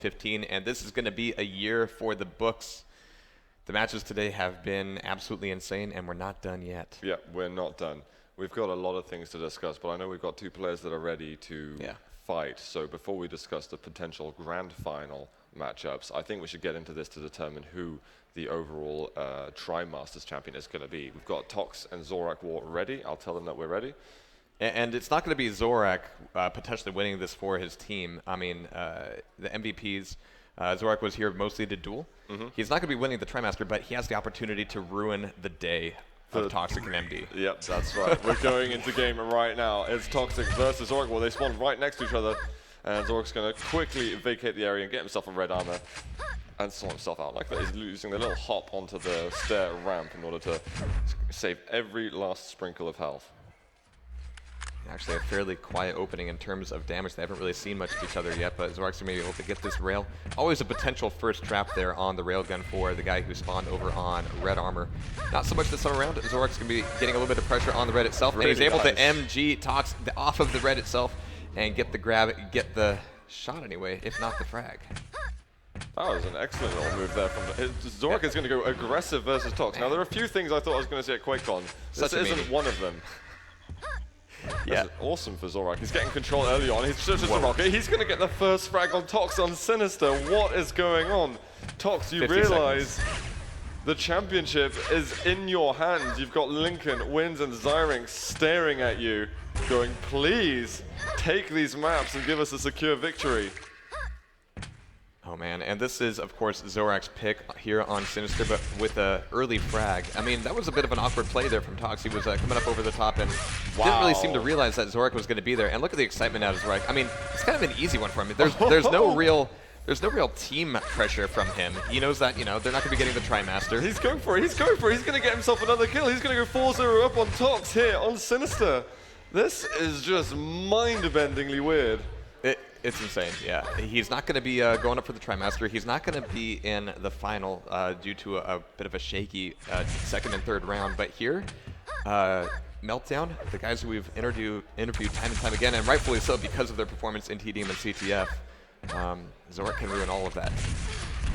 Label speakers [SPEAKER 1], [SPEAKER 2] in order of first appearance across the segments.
[SPEAKER 1] 15, and this is going to be a year for the books. The matches today have been absolutely insane, and we're not done yet.
[SPEAKER 2] Yeah, we're not done. We've got a lot of things to discuss, but I know we've got two players that are ready to fight. So before we discuss the potential grand final matchups, I think we should get into this to determine who the overall TriMaster Champion is going to be. We've got Tox and Zorak ready. I'll tell them that we're ready.
[SPEAKER 1] And it's not going to be Zorak potentially winning this for his team. I mean, the MVPs, Zorak was here mostly to duel. He's not going to be winning the TriMaster, but he has the opportunity to ruin the day of Toxic and MD.
[SPEAKER 2] Yep, that's right. We're going into game right now. It's Toxic versus Zorak. Well, they spawn right next to each other, and Zorak's going to quickly vacate the area and get himself a red armor and sort himself out. Like that, he's using the little hop onto the stair ramp in order to save every last sprinkle of health.
[SPEAKER 1] Actually, a fairly quiet opening in terms of damage. They haven't really seen much of each other yet, but Zorak's going to be able to get this rail. Always a potential first trap there on the railgun for the guy who spawned over on red armor. Not so much this time around. Zorak's going to be getting a little bit of pressure on the red itself, and he's able to MG Tox off of the red itself and get the grab, get the shot anyway, if not the frag.
[SPEAKER 2] That was an excellent little move there from Zorak is going to go aggressive versus Tox. Now, there are a few things I thought I was going to see at QuakeCon. This isn't one of them. This is awesome for Zorak. He's getting control early on. He's just a rocket. He's going to get the first frag on Tox on Sinister. What is going on? Tox, you realize the championship is in your hands. You've got Lincoln, Wins, and Zyring staring at you, going, please take these maps and give us a secure victory.
[SPEAKER 1] Oh man, and this is of course Zorak's pick here on Sinister, but with an early frag. I mean, that was a bit of an awkward play there from Tox. He was coming up over the top and didn't really seem to realize that Zorak was going to be there. And look at the excitement out of Zorak. I mean, it's kind of an easy one for him. There's no real team pressure from him. He knows that, you know, they're not going to be getting the TriMaster.
[SPEAKER 2] He's going for it. He's going for it. He's going to get himself another kill. He's going to go 4-0 up on Tox here on Sinister. This is just mind-bendingly weird.
[SPEAKER 1] It's insane, yeah. He's not going to be going up for the TriMaster. He's not going to be in the final due to a bit of a shaky second and third round. But here, Meltdown, the guys who we've interviewed time and time again, and rightfully so because of their performance in TDM and CTF, Zorak can ruin all of that.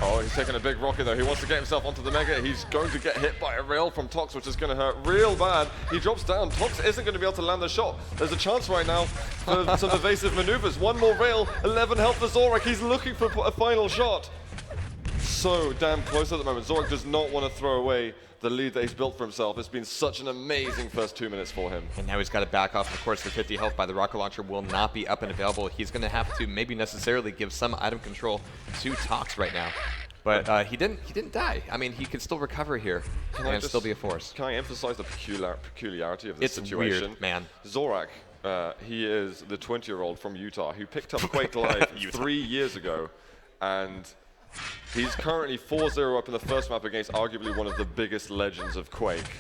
[SPEAKER 2] Oh, he's taking a big rocket though. He wants to get himself onto the Mega. He's going to get hit by a rail from Tox, which is going to hurt real bad. He drops down. Tox isn't going to be able to land the shot. There's a chance right now for some evasive maneuvers. One more rail, 11 health for Zorak. He's looking for a final shot. So damn close at the moment. Zorak does not want to throw away the lead that he's built for himself. It's been such an amazing first 2 minutes for him.
[SPEAKER 1] And now he's got to back off. Of course, the 50 health by the rocket launcher will not be up and available. He's going to have to maybe necessarily give some item control to Tox right now. But he didn't die. I mean, he can still recover here and still be a force.
[SPEAKER 2] Can I emphasize the peculiarity of this situation?
[SPEAKER 1] It's weird, man.
[SPEAKER 2] Zorak, he is the 20-year-old from Utah who picked up Quake Live 3 years ago, and he's currently 4-0 up in the first map against arguably one of the biggest legends of Quake.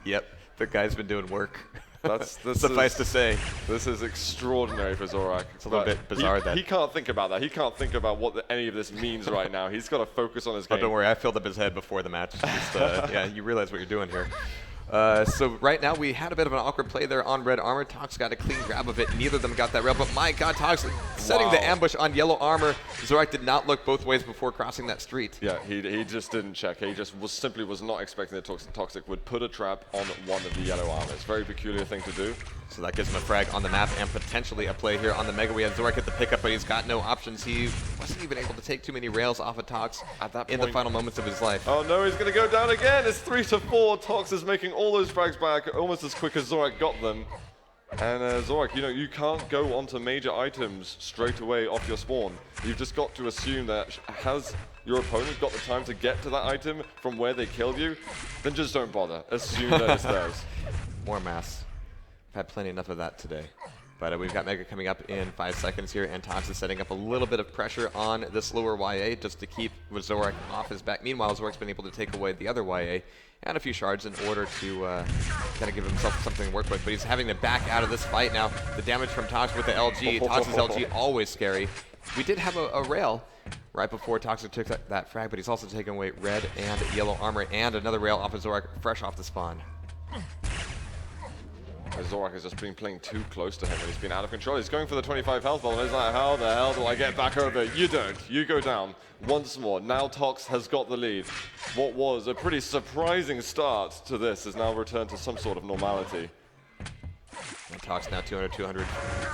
[SPEAKER 1] Yep, the guy's been doing work.
[SPEAKER 2] This
[SPEAKER 1] Suffice to say.
[SPEAKER 2] This is extraordinary for Zorak.
[SPEAKER 1] It's a little bit bizarre that
[SPEAKER 2] he can't think about that. He can't think about what any of this means right now. He's got to focus on his game.
[SPEAKER 1] Oh, don't worry. I filled up his head before the match. Just, yeah, you realize what you're doing here. So right now we had a bit of an awkward play there on red armor. Tox got a clean grab of it. Neither of them got that rail, but my god, Tox setting the ambush on yellow armor. Zorak did not look both ways before crossing that street.
[SPEAKER 2] Yeah, he just didn't check. He just simply was not expecting that Toxic would put a trap on one of the yellow armor. It's a very peculiar thing to do.
[SPEAKER 1] So that gives him a frag on the map and potentially a play here on the Mega. We had Zorak at the pickup, but he's got no options. He wasn't even able to take too many rails off of Tox at that point in the final moments of his life.
[SPEAKER 2] Oh no, he's going to go down again. It's 3-4. Tox is making all those frags back almost as quick as Zorak got them. And Zorak, you know, you can't go onto major items straight away off your spawn. You've just got to assume that has your opponent got the time to get to that item from where they killed you, then just don't bother. Assume that it's theirs.
[SPEAKER 1] More mass. I've had plenty enough of that today. But we've got Mega coming up in 5 seconds here, and Tox is setting up a little bit of pressure on this lower YA just to keep Zorak off his back. Meanwhile, Zorak's been able to take away the other YA and a few shards in order to kind of give himself something to work with. But he's having to back out of this fight now. The damage from Tox with the LG. Tox's LG always scary. We did have a rail right before Toxic took that frag, but he's also taken away red and yellow armor and another rail off of Zorak fresh off the spawn.
[SPEAKER 2] Zorak has just been playing too close to him and he's been out of control. He's going for the 25 health ball and he's like, how the hell do I get back over? You don't. You go down. Once more. Now Tox has got the lead. What was a pretty surprising start to this has now returned to some sort of normality.
[SPEAKER 1] And Tox now 200-200.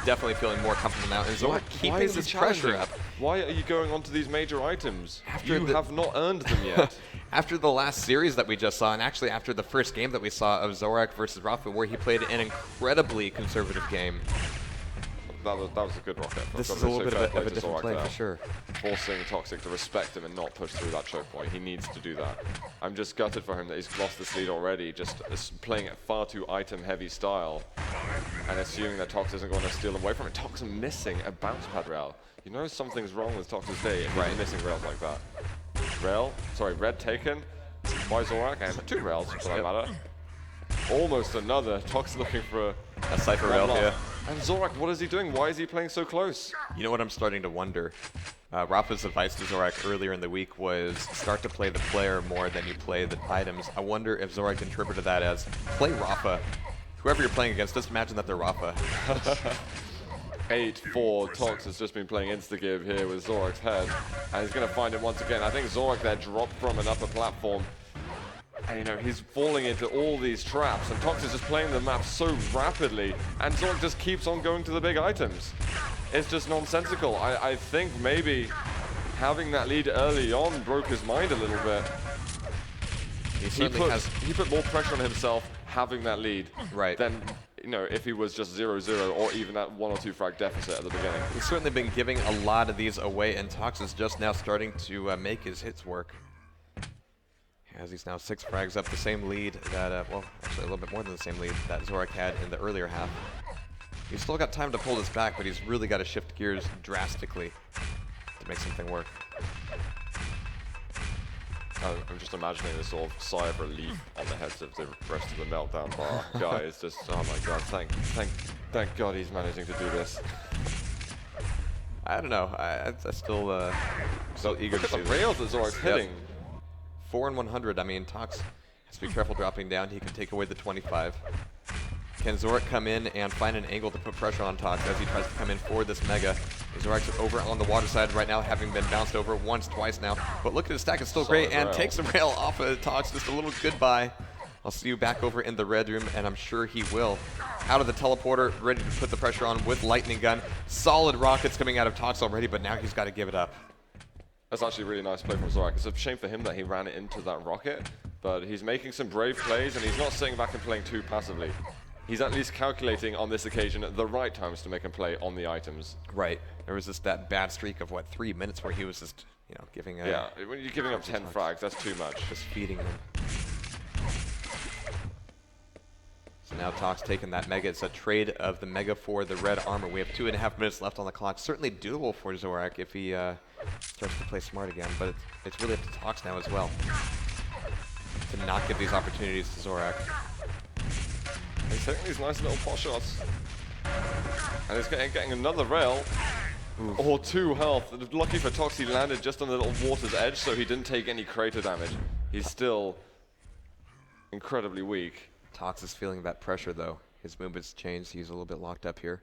[SPEAKER 1] Definitely feeling more comfortable now. And Zorak keeping this pressure up.
[SPEAKER 2] Why are you going on to these major items? You have not earned them yet.
[SPEAKER 1] After the last series that we just saw, and actually after the first game that we saw of Zorak versus Rafa, where he played an incredibly conservative game.
[SPEAKER 2] That was a good rocket.
[SPEAKER 1] This is a little bit of a different play for sure.
[SPEAKER 2] Forcing Toxic to respect him and not push through that choke point. He needs to do that. I'm just gutted for him that he's lost this lead already, just playing at far too item-heavy style, and assuming that Tox isn't going to steal him away from it. Tox missing a bounce pad rail. You know something's wrong with Tox's day if he's missing rails like that. Red taken by Zorak, and 2 rails for that matter. Almost another. Tox looking for
[SPEAKER 1] a Cypher rail here.
[SPEAKER 2] And Zorak, what is he doing? Why is he playing so close?
[SPEAKER 1] You know what I'm starting to wonder? Rafa's advice to Zorak earlier in the week was start to play the player more than you play the items. I wonder if Zorak interpreted that as play Rafa. Whoever you're playing against, just imagine that they're Rafa.
[SPEAKER 2] 8-4. Tox has just been playing insta-give here with Zorak's head. And he's going to find it once again. I think Zorak there dropped from an upper platform. And you know, he's falling into all these traps. And Tox is just playing the map so rapidly. And Zorak just keeps on going to the big items. It's just nonsensical. I think maybe having that lead early on broke his mind a little bit. He put more pressure on himself having that lead than, you know, if he was just 0-0 or even that 1 or 2 frag deficit at the beginning.
[SPEAKER 1] He's certainly been giving a lot of these away, and Tox is just now starting to make his hits work. As he's now 6 frags up, the same lead that, well, actually a little bit more than the same lead that Zorak had in the earlier half. He's still got time to pull this back, but he's really got to shift gears drastically to make something work.
[SPEAKER 2] I'm just imagining this sort of sigh of relief on the heads of the rest of the meltdown bar guys. Just, oh my god, thank god he's managing to do this.
[SPEAKER 1] I don't know. I still eager to see
[SPEAKER 2] the rails that Zorak's hitting.
[SPEAKER 1] 4 and 100. I mean, Tox has to be careful dropping down. He can take away the 25. Can Zorak come in and find an angle to put pressure on Tox as he tries to come in for this mega? Zorak's over on the water side right now, having been bounced over once, twice now. But look at his stack, it's still great, and takes the rail off of Tox. Just a little goodbye. I'll see you back over in the red room, and I'm sure he will. Out of the teleporter, ready to put the pressure on with lightning gun. Solid rockets coming out of Tox already, but now he's got to give it up.
[SPEAKER 2] That's actually a really nice play from Zorak. It's a shame for him that he ran it into that rocket, but he's making some brave plays, and he's not sitting back and playing too passively. He's at least calculating on this occasion the right times to make him play on the items.
[SPEAKER 1] Right. There was just that bad streak of, what, 3 minutes where he was just, you know, giving a...
[SPEAKER 2] Yeah, when you're giving up 10 frags, that's too much.
[SPEAKER 1] Just feeding him. So now Tox taking that mega. It's a trade of the mega for the red armor. We have 2.5 minutes left on the clock. Certainly doable for Zorak if he starts to play smart again, but it's really up to Tox now as well to not give these opportunities to Zorak.
[SPEAKER 2] He's taking these nice little pot shots. And he's getting another rail. Oof. Or 2 health. Lucky for Tox, he landed just on the little water's edge, so he didn't take any crater damage. He's still incredibly weak.
[SPEAKER 1] Tox is feeling that pressure, though. His movement's changed. He's a little bit locked up here.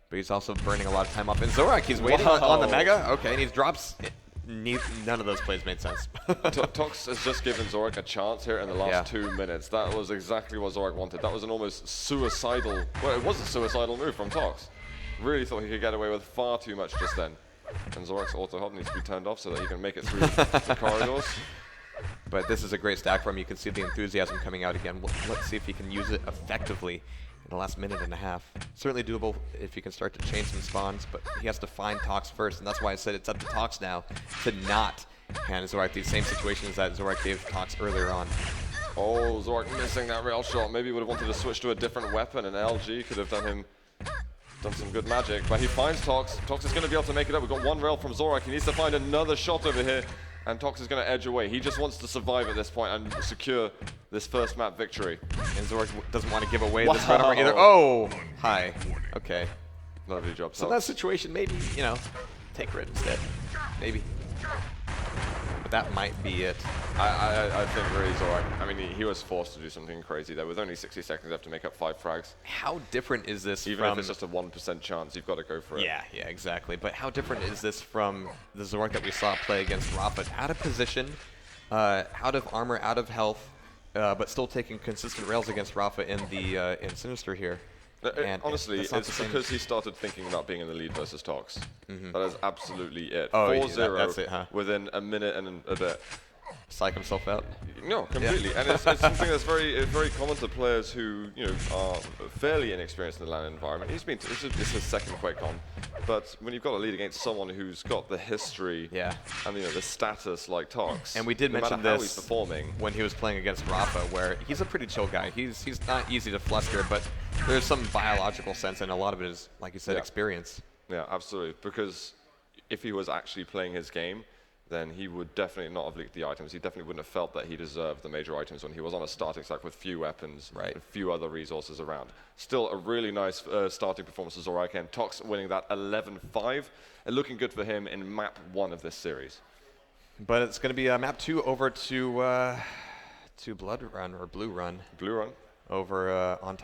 [SPEAKER 1] But he's also burning a lot of time off. And Zorak, he's waiting on the mega. Okay, and he drops... None of those plays made sense.
[SPEAKER 2] Tox has just given Zorak a chance here in the last 2 minutes. That was exactly what Zorak wanted. That was an almost suicidal... Well, it was a suicidal move from Tox. Really thought he could get away with far too much just then. And Zorak's auto-hop needs to be turned off so that he can make it through the corridors.
[SPEAKER 1] But this is a great stack for him. You can see the enthusiasm coming out again. Let's see if he can use it effectively in the last minute and a half. Certainly doable if he can start to chain some spawns, but he has to find Tox first, and that's why I said it's up to Tox now to not hand Zorak these same situations that Zorak gave Tox earlier on.
[SPEAKER 2] Oh, Zorak missing that rail shot. Maybe he would have wanted to switch to a different weapon, and LG could have done some good magic, but he finds Tox. Tox is going to be able to make it up. We've got 1 rail from Zorak. He needs to find another shot over here. And Tox is going to edge away. He just wants to survive at this point and secure this first map victory.
[SPEAKER 1] And Zorak doesn't want to give away this red armor either. Oh! Hi. Okay.
[SPEAKER 2] Lovely job,
[SPEAKER 1] So in that situation, maybe, you know, take red instead. Maybe. that might be it.
[SPEAKER 2] I think really Zorak, I mean, he was forced to do something crazy there with only 60 seconds left to make up 5 frags.
[SPEAKER 1] How different is this
[SPEAKER 2] Even if it's just a 1% chance, you've got to go for it.
[SPEAKER 1] Yeah, exactly. But how different is this from the Zorak that we saw play against Rafa? Out of position, out of armor, out of health, but still taking consistent rails against Rafa in the in Sinister here.
[SPEAKER 2] Honestly, it's because he started thinking about being in the lead versus Tox. That is absolutely it.
[SPEAKER 1] Oh,
[SPEAKER 2] 4-0
[SPEAKER 1] that's it, huh?
[SPEAKER 2] within a minute and a bit.
[SPEAKER 1] Psych himself out?
[SPEAKER 2] No, completely. Yeah. And it's something that's very common to players who are fairly inexperienced in the LAN environment. This is his second QuakeCon, but when you've got a lead against someone who's got the history and the status like Tox,
[SPEAKER 1] and we did
[SPEAKER 2] no
[SPEAKER 1] mention
[SPEAKER 2] matter how
[SPEAKER 1] this
[SPEAKER 2] he's performing
[SPEAKER 1] when he was playing against Rafa, where he's a pretty chill guy. He's not easy to fluster, but there's some biological sense, and a lot of it is, like you said, experience.
[SPEAKER 2] Yeah, absolutely. Because if he was actually playing his game, then he would definitely not have leaked the items. He definitely wouldn't have felt that he deserved the major items when he was on a starting stack with few weapons and few other resources around. Still a really nice starting performance of Zorak, and Tox winning that 11-5, and looking good for him in map 1 of this series.
[SPEAKER 1] But it's going to be map 2 over to Blood Run or Blue Run.
[SPEAKER 2] Blue Run.
[SPEAKER 1] Over on top.